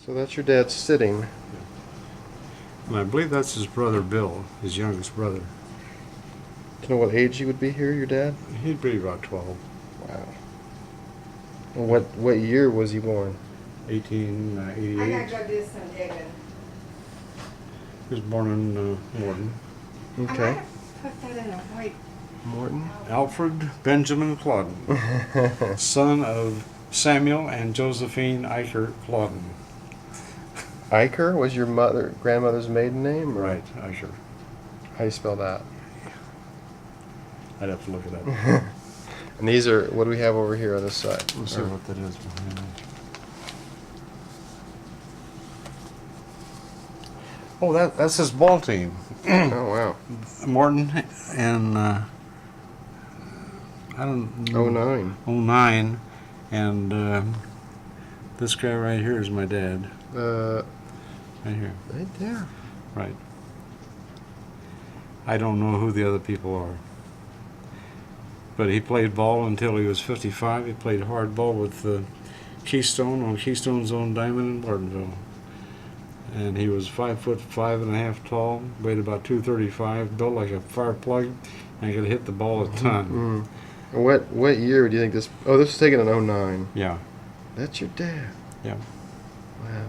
So that's your dad sitting. And I believe that's his brother Bill, his youngest brother. Do you know what age he would be here, your dad? He'd be about 12. Wow. And what year was he born? 1888. I gotta go do some digging. He was born in Morton. I might Okay. have put that in a white. Morton. Alfred Benjamin Claudin, son of Samuel and Josephine Eicher Claudin. Eicher was your grandmother's maiden name? Or Right, Eicher. how do you spell that? I'd have to look it up. And these are, what do we have over here on this side? Let's see what that is behind that. Oh, that's his ball team. Oh, wow. Morton and I don't know. 09. 09, and this guy right here is my dad. Right here. Right there. Right. I don't know who the other people are. But he played ball until he was 55. He played hardball with Keystone on Keystone's own diamond in Bartonville. And he was 5'5.5" tall, weighed about 235, built like a fire plug, and could hit the ball a ton. Mm-hmm. What year do you think this? Oh, this was taken in 09. Yeah, That's your dad. yeah. Wow.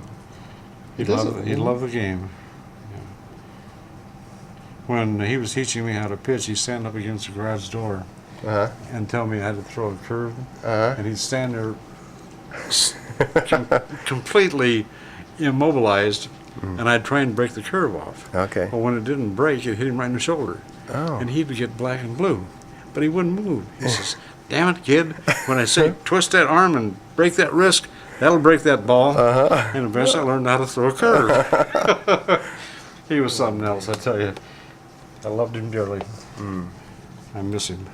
He loved the game. Yeah. When he was teaching me how to pitch, he'd stand up against the garage door Uh huh. and tell me how to throw a curve, Uh and he'd stand there completely immobilized, and I'd try and break the curve off. huh. Okay. But when it didn't break, it hit him right in the shoulder, Oh. and he'd get black and blue, but he wouldn't move. He says, "Damn it, kid! When I say twist that arm and break that wrist, that'll break that ball." And eventually, I learned how to throw a curve. He was something else, I tell you. I loved him dearly. I miss him.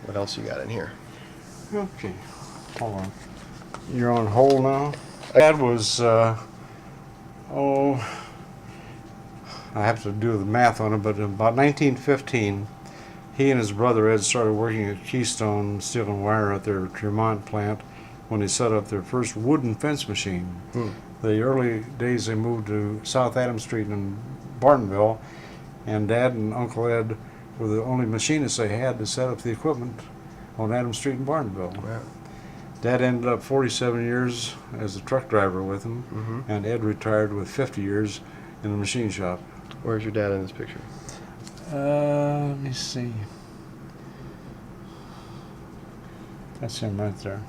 What else you got in here? Okay, hold on. You're on hold now? Dad was, I have to do the math on it, but about 1915, he and his brother Ed started working at Keystone Steel and Wire at their Tremont plant when they set up their first wooden fence machine. The early days they moved to South Adams Street in Bartonville, and Dad and Uncle Ed were the only machinists they had to set up the equipment on Adams Street in Bartonville. Wow. Dad ended up 47 years as a truck driver with him, and Ed retired with 50 years in the machine shop. Where's your dad in this picture? Let me see. That's him right there.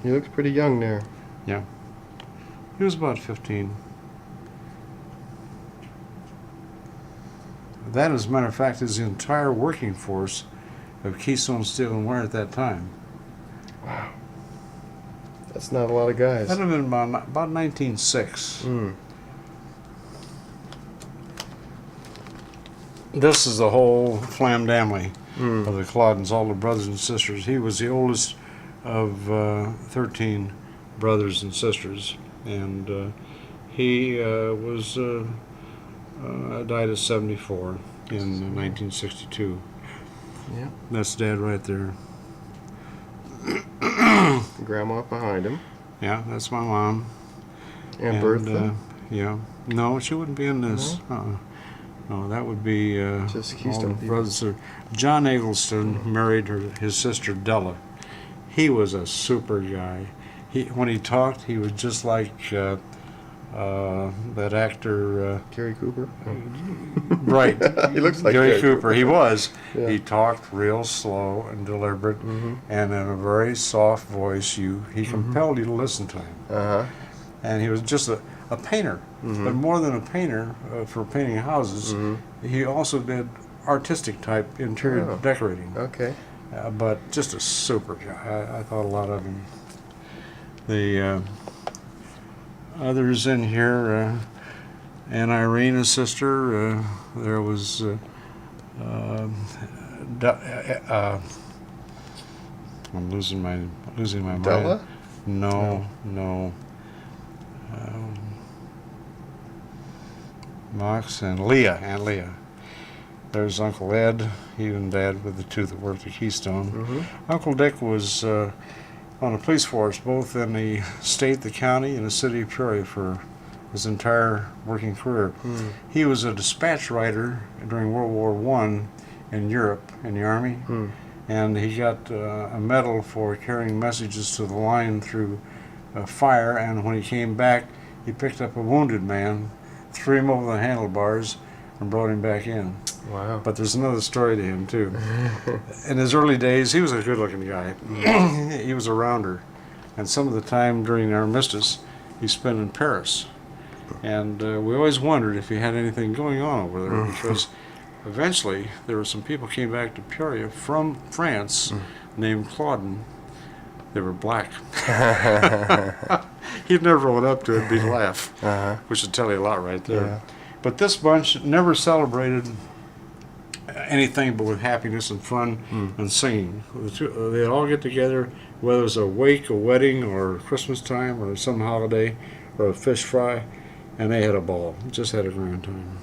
He looks pretty young there. Yeah. He was about 15. That, as a matter of fact, is the entire working force of Keystone Steel and Wire at that time. Wow. That's not a lot of guys. That would have been about 1906. This is the whole flamdamly of the Claudins, all the brothers and sisters. He was the oldest of 13 brothers and sisters, and he died at 74 in 1962. Yeah. That's Dad right there. Grandma behind him. Yeah, that's my mom. And Bertha. Yeah. No, she wouldn't be in this. No, that would be Just all Keystone the people. brothers. John Eggleston married his sister Della. He was a super guy. When he talked, he was just like that actor. Gary Cooper. Right. He looks like Gary Cooper. He was. Yeah. He talked real slow and deliberate, and in a very soft voice. He compelled you to listen to him. Uh-huh. And he was just a painter, but more than a painter for painting houses, he also did artistic type interior decorating. Okay. But just a super guy. I thought a lot of him. The others in here, and Irene, his sister. There was I'm losing my mind. Della? No. Max and Leah. There's Uncle Ed. He and Dad were the two that worked at Keystone. Uncle Dick was on the police force, both in the state, the county, and the city of Peoria for his entire working career. He was a dispatch writer during World War I in Europe in the Army, and he got a medal for carrying messages to the line through fire, and when he came back, he picked up a wounded man, threw him over the handlebars, and brought him back in. Wow. But there's another story to him, too. In his early days, he was a good-looking guy. He was a rounder. And some of the time during the armistice, he spent in Paris. And we always wondered if he had anything going on over there, because eventually there were some people came back to Peoria from France named Claudin. They were black. He'd never own up to it, but he'd laugh, which would tell you a lot right there. Yeah. But this bunch never celebrated anything but with happiness and fun and singing. They'd all get together, whether it was a wake, a wedding, or Christmas time, or some holiday, or a fish fry, and they had a ball. Just had a grand time.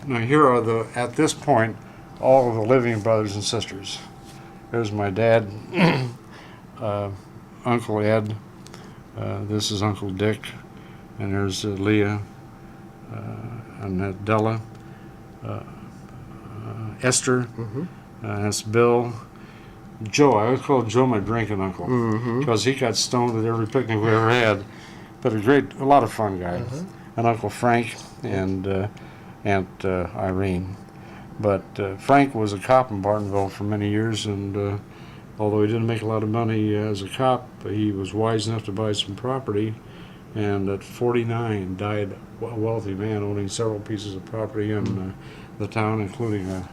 Now here are at this point, all of the living brothers and sisters. There's my dad, Uncle Ed, this is Uncle Dick, and there's Leah, and Della, Esther, that's Bill, Joe. I always call Joe my drinking uncle because he got stoned at every picnic we ever had. But a lot of fun guy. And Uncle Frank and Aunt Irene. But Frank was a cop in Bartonville for many years, and although he didn't make a lot of money as a cop, he was wise enough to buy some property, and at 49 died a wealthy man owning several pieces of property in the town, including a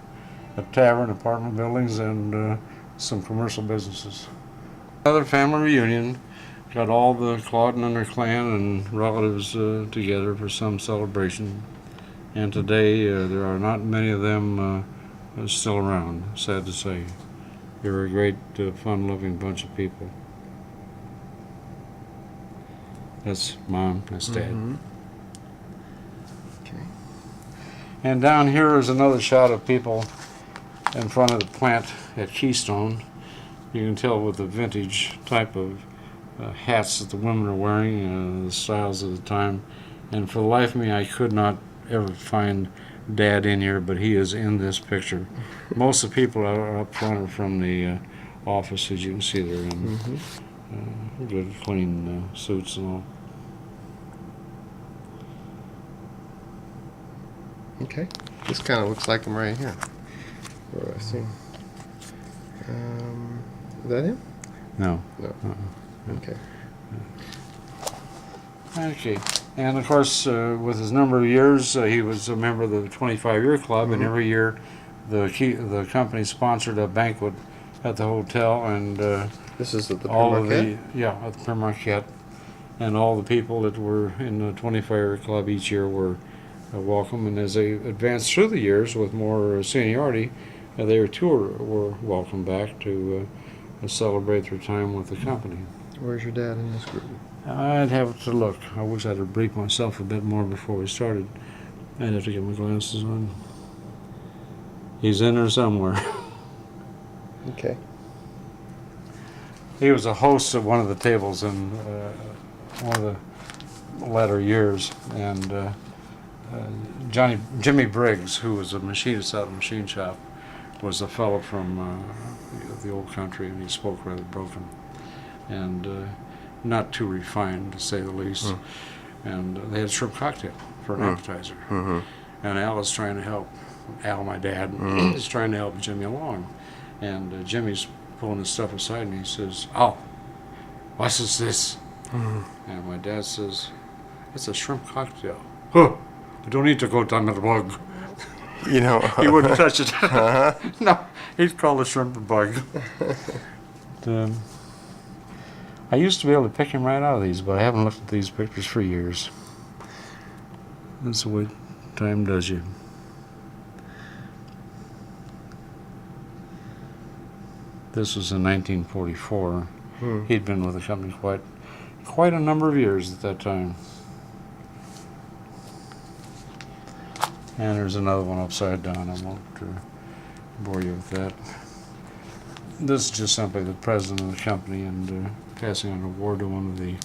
tavern, apartment buildings, and some commercial businesses. Another family reunion, got all the Claudin and their clan and relatives together for some celebration. And today there are not many of them still around, sad to say. They were a great, fun-loving bunch of people. That's Mom, that's Dad. Okay. And down here is another shot of people in front of the plant at Keystone. You can tell with the vintage type of hats that the women are wearing, the styles of the time. And for the life of me, I could not ever find Dad in here, but he is in this picture. Most of the people are up front are from the office, as you can see they're in good, clean suits and all. Okay. This kind of looks like him right here. What do I see? Is that him? No. No. Okay. Okay. And of course, with his number of years, he was a member of the 25-year club, and every year the company sponsored a banquet at the hotel, and This is at the all Pure of Marquette? at the Pure Marquette, and all the people that were in the 25-year club each year were welcome, and as they advanced through the years with more seniority, they too were welcome back to celebrate their time with the company. Where's your dad in this group? I'd have to look. I wish I'd have briefed myself a bit more before we started. I'd have to get my glasses on. He's in there somewhere. Okay. He was a host of one of the tables in one of the latter years, and Jimmy Briggs, who was a machinist out of the machine shop, was a fellow from the old country, and he spoke rather broken, and not too refined, to say the least. And they had shrimp cocktail for an appetizer. And Al was trying to help, Al, my dad, is trying to help Jimmy along. And Jimmy's pulling his stuff aside, and he says, "Oh, what is this?" And my dad says, "It's a shrimp cocktail." "Huh, I don't need to go down the bug." You know. He wouldn't touch it. No, he'd call the shrimp a bug. But, I used to be able to pick him right out of these, but I haven't looked at these pictures for years. That's the way time does you. This was in 1944. He'd been with the company quite a number of years at that time. And there's another one upside down. I won't bore you with that. This is just simply the president of the company and passing an award to one of the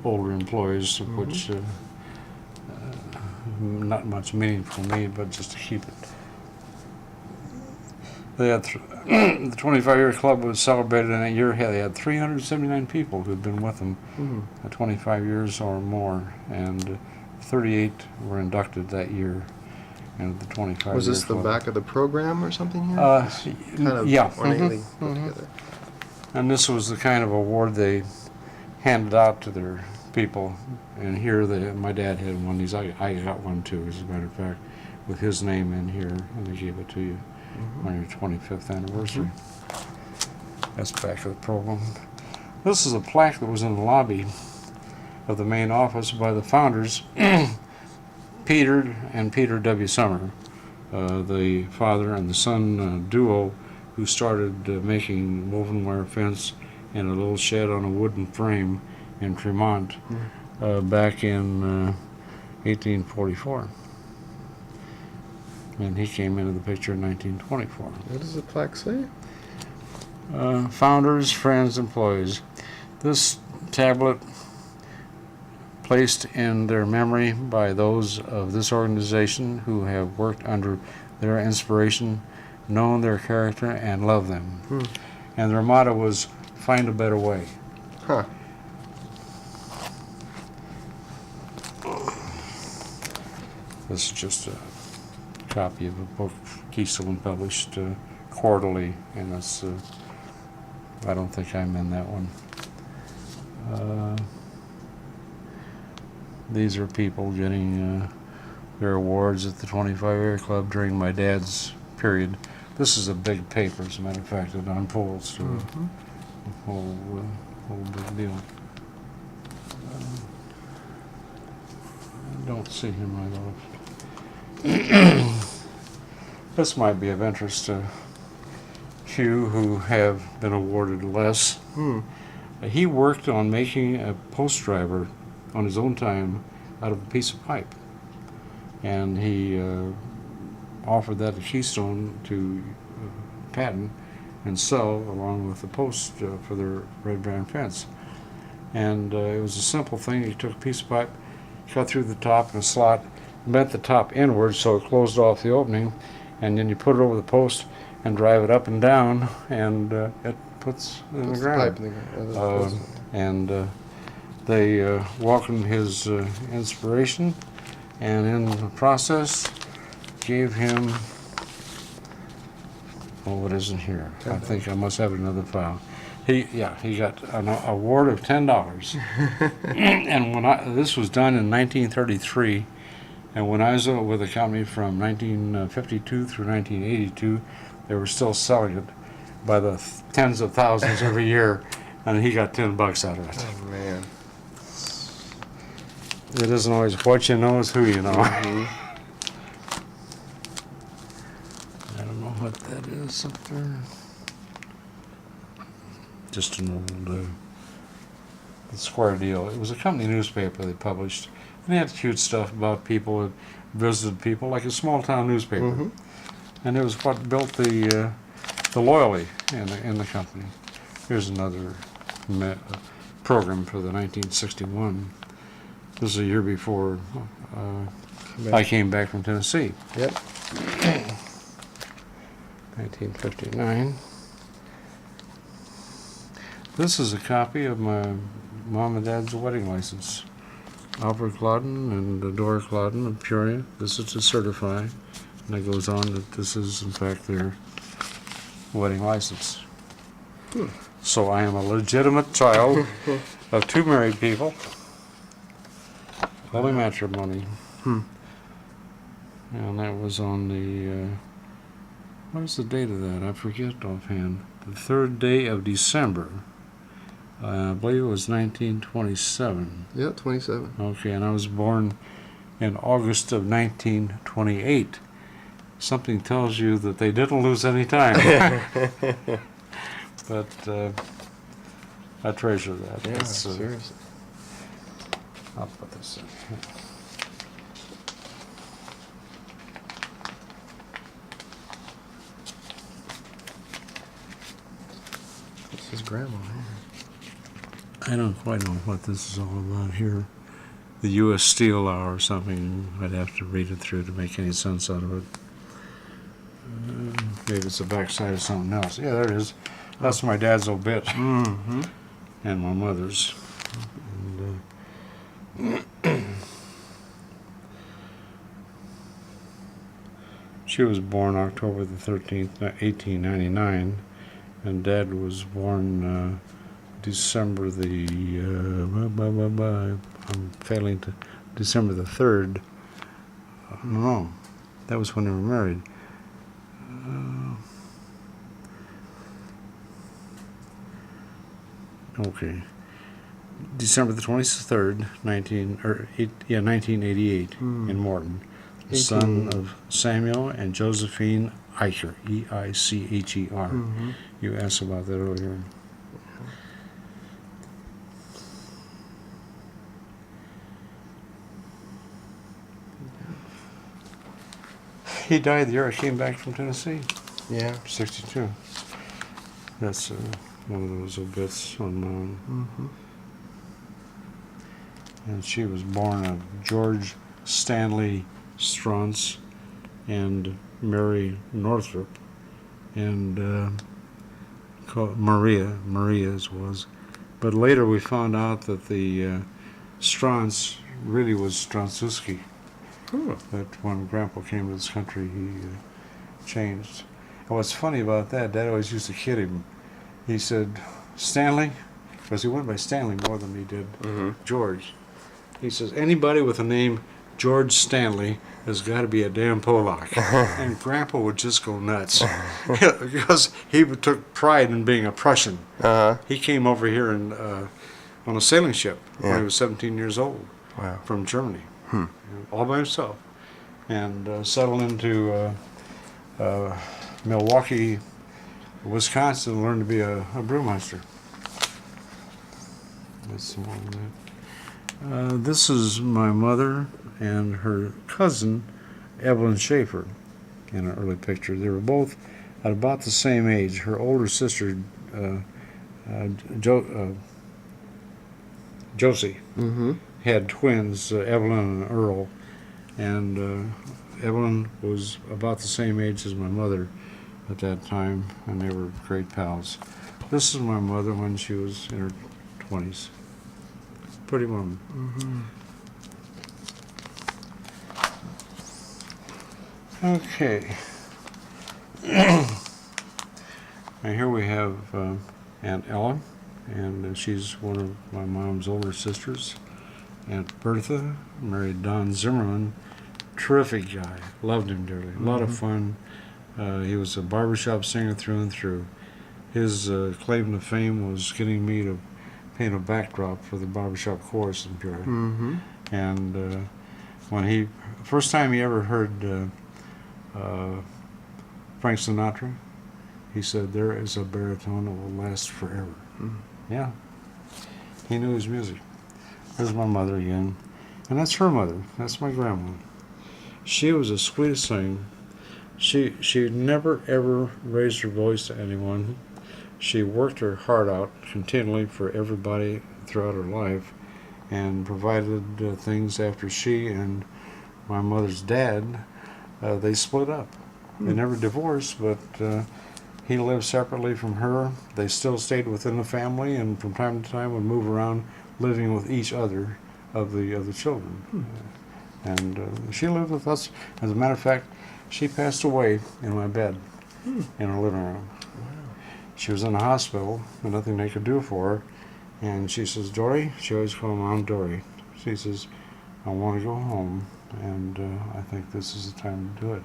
older employees, of which not much meaning for me, but just to keep it. They had the 25-year club was celebrated in a year. They had 379 people who had been with them 25 years or more, and 38 were inducted that year into the 25-year Was this the club. back of the program or something here? It's kind of yeah. ornately put together. And this was the kind of award they handed out to their people. And here, my dad had one of these. I got one too, as a matter of fact, with his name in here, and they gave it to you on your 25th anniversary. That's back of the program. This is a plaque that was in the lobby of the main office by the founders, Peter and Peter W. Summer, the father and the son duo who started making woven wire fence in a little shed on a wooden frame in Tremont back in 1844. And he came into the picture in 1924. What does the plaque say? Founders, friends, employees. This tablet placed in their memory by those of this organization who have worked under their inspiration, known their character, and loved them. And their motto was, find a better way. Huh. This is just a copy of a book Keystone published quarterly, and it's, I don't think I'm in that one. These are people getting their awards at the 25-year club during my dad's period. This is a big paper, as a matter of fact. It unfolds to a whole big deal. I don't see him right off. This might be of interest to few who have been awarded less. He worked on making a post driver on his own time out of a piece of pipe, and he offered that to Keystone to patent and sell along with the post for their red band fence. And it was a simple thing. He took a piece of pipe, cut through the top in a slot, bent the top inward so it closed off the opening, and then you put it over the post and drive it up and down, and it puts it in the ground. And they welcomed his inspiration, and in the process gave him, oh, it isn't here. I think I must have another file. He got an award of $10. And this was done in 1933, and when I was with the company from 1952 through 1982, they were still selling it by the tens of thousands every year, and he got $10 out of it. Oh, man. It isn't always what you know, it's who you know. I don't know what that is up there. Just an old square deal. It was a company newspaper they published, and they had cute stuff about people that visited people, like a small town newspaper. And it was what built the loyalty in the company. Here's another program for the 1961. This is a year before I came back from Tennessee. Yep. 1959. This is a copy of my mom and dad's wedding license. Albert Claudin and Dora Claudin of Peoria. This is to certify. And it goes on that this is, in fact, their wedding license. So I am a legitimate child of two married people. Holy matrimony. And that was on the, what is the date of that? I forget offhand. The 3rd day of December. I believe it was 1927. Yeah, 27. Okay, and I was born in August of 1928. Something tells you that they didn't lose any time. But I treasure that. Yeah, It's, seriously. I'll put this in. This is Grandma. I don't quite know what this is all about here. The U.S. Steel Hour or something. I'd have to read it through to make any sense out of it. Maybe it's the backside of something else. Yeah, there it is. That's my dad's obit. Mm-hmm. And my mother's. And, she was born October the 13th, 1899, and Dad was born December the I'm failing to December the 3rd. No, that was when they were married. Okay. December the 23rd, 1988, in Morton. The son of Samuel and Josephine Eicher, E-I-C-H-E-R. Mm-hmm. You asked about that earlier. He died the year I came back from Tennessee, Yeah. 62. That's one of those obits on mine. Mm-hmm. And she was born of George Stanley Straunce and Mary Northrop, and called Maria's was. But later we found out that the Straunce really was Straunsuski. That when Grandpa came to this country, he changed. And what's funny about that, Dad always used to kid him. He said, Stanley, because he went by Stanley more than he did George. He says, anybody with the name George Stanley has got to be a damn Polak. And Grandpa would just go nuts. Because he took pride in being a Prussian. Uh-huh. He came over here on a sailing ship when he was 17 years old. Wow. From Germany. All by himself. And settled into Milwaukee, Wisconsin, and learned to be a brewmeister. That's more than that. This is my mother and her cousin, Evelyn Schaefer, in an early picture. They were both at about the same age. Her older sister, Josie, had twins, Evelyn and Earl, and Evelyn was about the same age as my mother at that time, and they were great pals. This is my mother when she was in her 20s. Pretty woman. Okay. And here we have Aunt Ella, and she's one of my mom's older sisters. Aunt Bertha married Don Zimmerman. Terrific guy. Loved him dearly. A lot of fun. He was a barbershop singer through and through. His claim to fame was getting me to paint a backdrop for the barbershop chorus in Peoria. And when first time he ever heard Frank Sinatra, he said, there is a baritone that will last forever. Yeah. He knew his music. There's my mother again. And that's her mother. That's my grandma. She was the sweetest thing. She never ever raised her voice to anyone. She worked her heart out continually for everybody throughout her life and provided things after she and my mother's dad, they split up. They never divorced, but he lived separately from her. They still stayed within the family and from time to time would move around living with each other of the other children. And she lived with us. As a matter of fact, she passed away in my bed in her living room. She was in the hospital, and nothing they could do for her. And she says, Dory, she always called Mom Dory. She says, I want to go home, and I think this is the time to do it.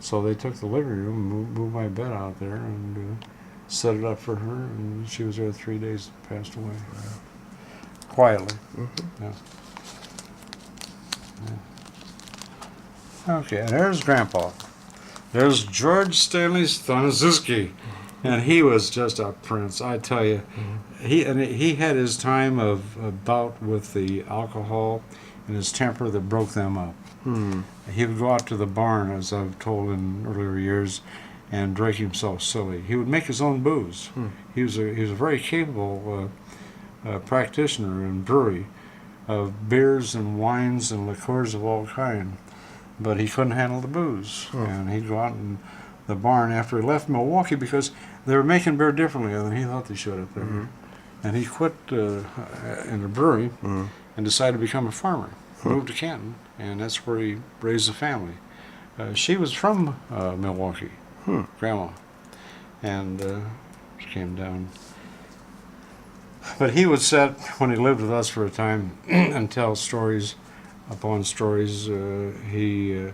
So they took the living room and moved my bed out there and set it up for her, and she was there 3 days and passed away. Quietly. Yeah. Okay, and there's Grandpa. There's George Stanley Straunsuski, and he was just a prince, I tell you. He had his time of bout with the alcohol and his temper that broke them up. He would go out to the barn, as I've told in earlier years, and drank himself silly. He would make his own booze. He was a very capable practitioner and brewery of beers and wines and liqueurs of all kind, but he couldn't handle the booze, and he'd go out in the barn after he left Milwaukee because they were making beer differently than he thought they should up there. And he quit in the brewery and decided to become a farmer. Moved to Canton, and that's where he raised a family. She was from Milwaukee, Grandma, and she came down. But he would sit when he lived with us for a time and tell stories upon stories. He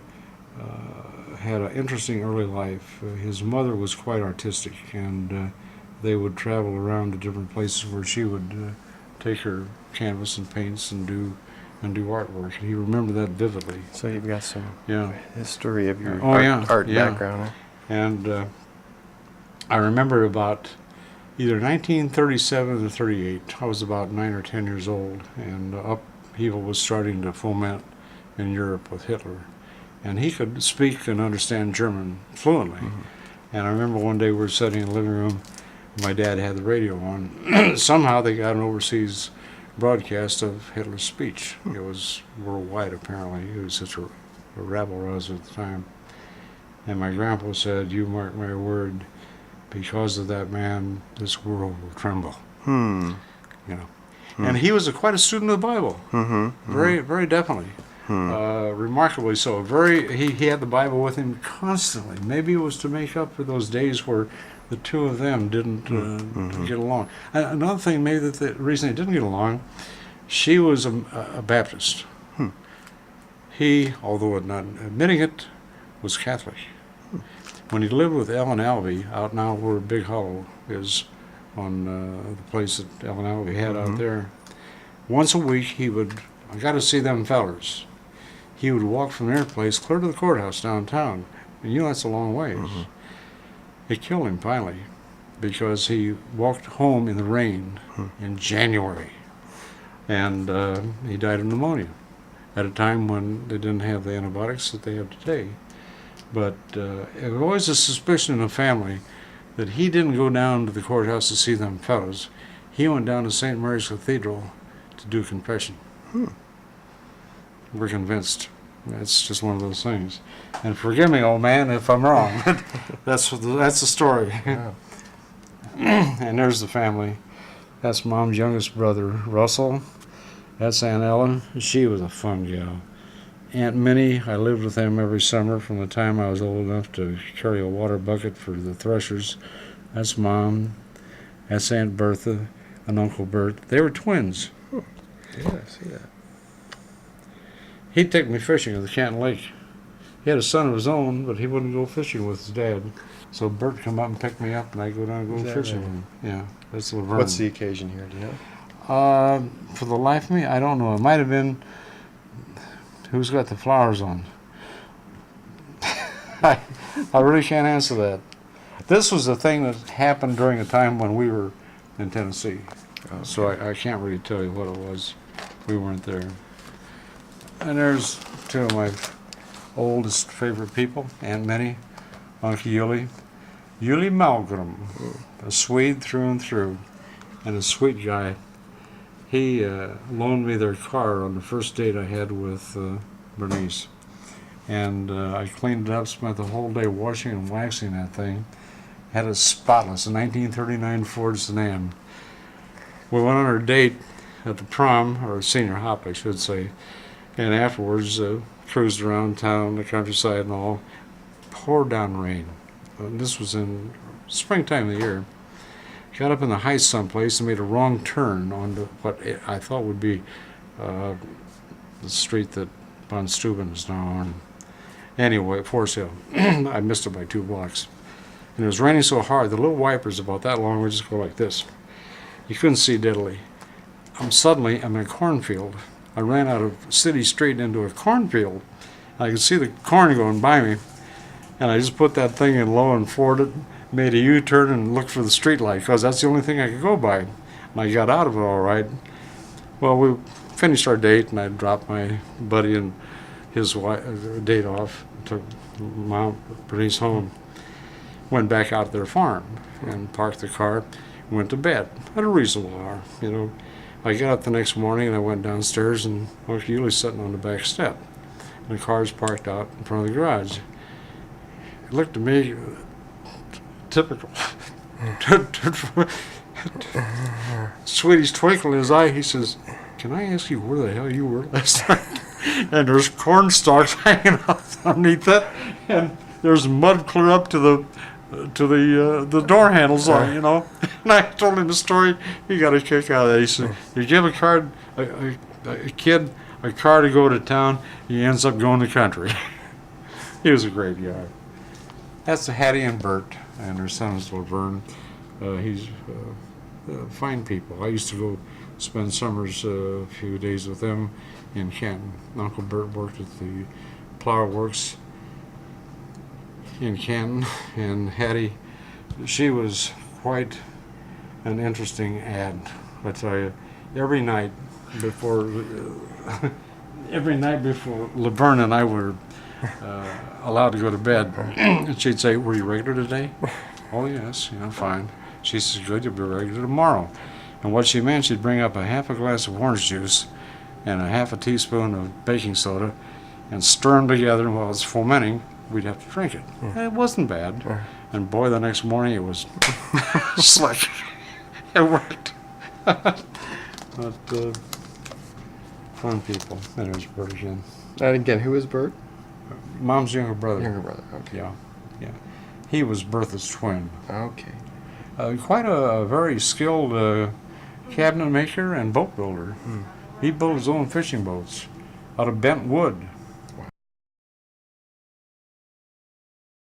had an interesting early life. His mother was quite artistic, and they would travel around to different places where she would take her canvas and paints and do artwork. And he remembered that vividly. So you've got some Yeah. history of your Oh, art yeah. background. Huh? And I remember about either 1937 or 38. I was about 9 or 10 years old, and upheaval was starting to foment in Europe with Hitler. And he could speak and understand German fluently. And I remember one day we were sitting in the living room, and my dad had the radio on. Somehow they got an overseas broadcast of Hitler's speech. It was worldwide, apparently. It was such a rabble-rouser at the time. And my grandpa said, "You mark my word, because of that man, this world will tremble." You know. And he was quite a student of the Bible. Very, very definitely. Remarkably so. He had the Bible with him constantly. Maybe it was to make up for those days where the two of them didn't get along. Another thing, maybe that the reason they didn't get along, she was a Baptist. He, although not admitting it, was Catholic. When he lived with Ellen Alvey out now where Big Hollow is, on the place that Ellen Alvey had out there, once a week I got to see them fellers. He would walk from their place clear to the courthouse downtown. And you know that's a long ways. It killed him finally because he walked home in the rain in January. And he died of pneumonia at a time when they didn't have the antibiotics that they have today. But it was always a suspicion in the family that he didn't go down to the courthouse to see them fellows. He went down to St. Mary's Cathedral to do confession. We're convinced. It's just one of those things. And forgive me, old man, if I'm wrong. That's the story. Yeah. And there's the family. That's Mom's youngest brother, Russell. That's Aunt Ellen. She was a fun gal. Aunt Minnie, I lived with them every summer from the time I was old enough to carry a water bucket for the threshers. That's Mom. That's Aunt Bertha and Uncle Bert. They were twins. Yeah, I see that. He'd take me fishing at the Canton Lake. He had a son of his own, but he wouldn't go fishing with his dad. So Bert would come up and pick me up, and I'd go down and Is go that fishing right? with him. Yeah, that's Laverne. What's the occasion here? Do you know? For the life of me, I don't know. It might have been who's got the flowers on. I really can't answer that. This was a thing that happened during a time when we were in Tennessee. Okay. So I can't really tell you what it was. We weren't there. And there's two of my oldest favorite people, Aunt Minnie, Uncle Yuli. Yuli Malgrim, a Swede through and through, and a sweet guy. He loaned me their car on the first date I had with Bernice. And I cleaned it up, spent the whole day washing and waxing that thing. Had it spotless, a 1939 Ford sedan. We went on our date at the prom, or senior hop, I should say. And afterwards, cruised around town, the countryside and all. Poured down rain. This was in springtime of the year. Got up in the heights someplace and made a wrong turn onto what I thought would be the street that Von Steuben is now on. Anyway, Forest Hill. I missed it by 2 blocks. And it was raining so hard, the little wipers about that long would just go like this. You couldn't see diddly. Suddenly, I'm in a cornfield. I ran out of city street into a cornfield. I could see the corn going by me, and I just put that thing in low and forward it, made a U-turn and looked for the street light, because that's the only thing I could go by. And I got out of it all right. Well, we finished our date, and I dropped my buddy and his wife, date off, took Mom, Bernice home. went back out to their farm and parked the car, went to bed at a reasonable hour. You know, I got up the next morning and I went downstairs and was usually sitting on the back step. And the car's parked out in front of the garage. He looked at me, typical. Sweetie's twinkle in his eye. He says, "Can I ask you where the hell you were last night?" And there's corn stalks hanging out underneath it, and there's mud clear up to the door handles on, you know. And I told him the story. He got a kick out of that. He said, "You give a kid a car to go to town, he ends up going to country." He was a great guy. That's Hattie and Bert, and their son is Laverne. He's fine people. I used to go spend summers a few days with them in Canton. Uncle Bert worked at the Plow Works in Canton, and Hattie, she was quite an interesting ad. I tell you, every night before Laverne and I were allowed to go to bed, and she'd say, "Were you regular today?" "Oh yes, fine." She says, "Good, you'll be regular tomorrow." And what she meant, she'd bring up a half a glass of orange juice and a half a teaspoon of baking soda and stir them together, and while it's fermenting, we'd have to drink it. It wasn't bad. And boy, the next morning it was slick. It worked. But fun people. And there's Bert again. And again, who is Bert? Mom's younger brother. Younger brother. Okay. Yeah. He was Bertha's twin. Okay. Quite a very skilled cabinet maker and boat builder. He built his own fishing boats out of bent wood.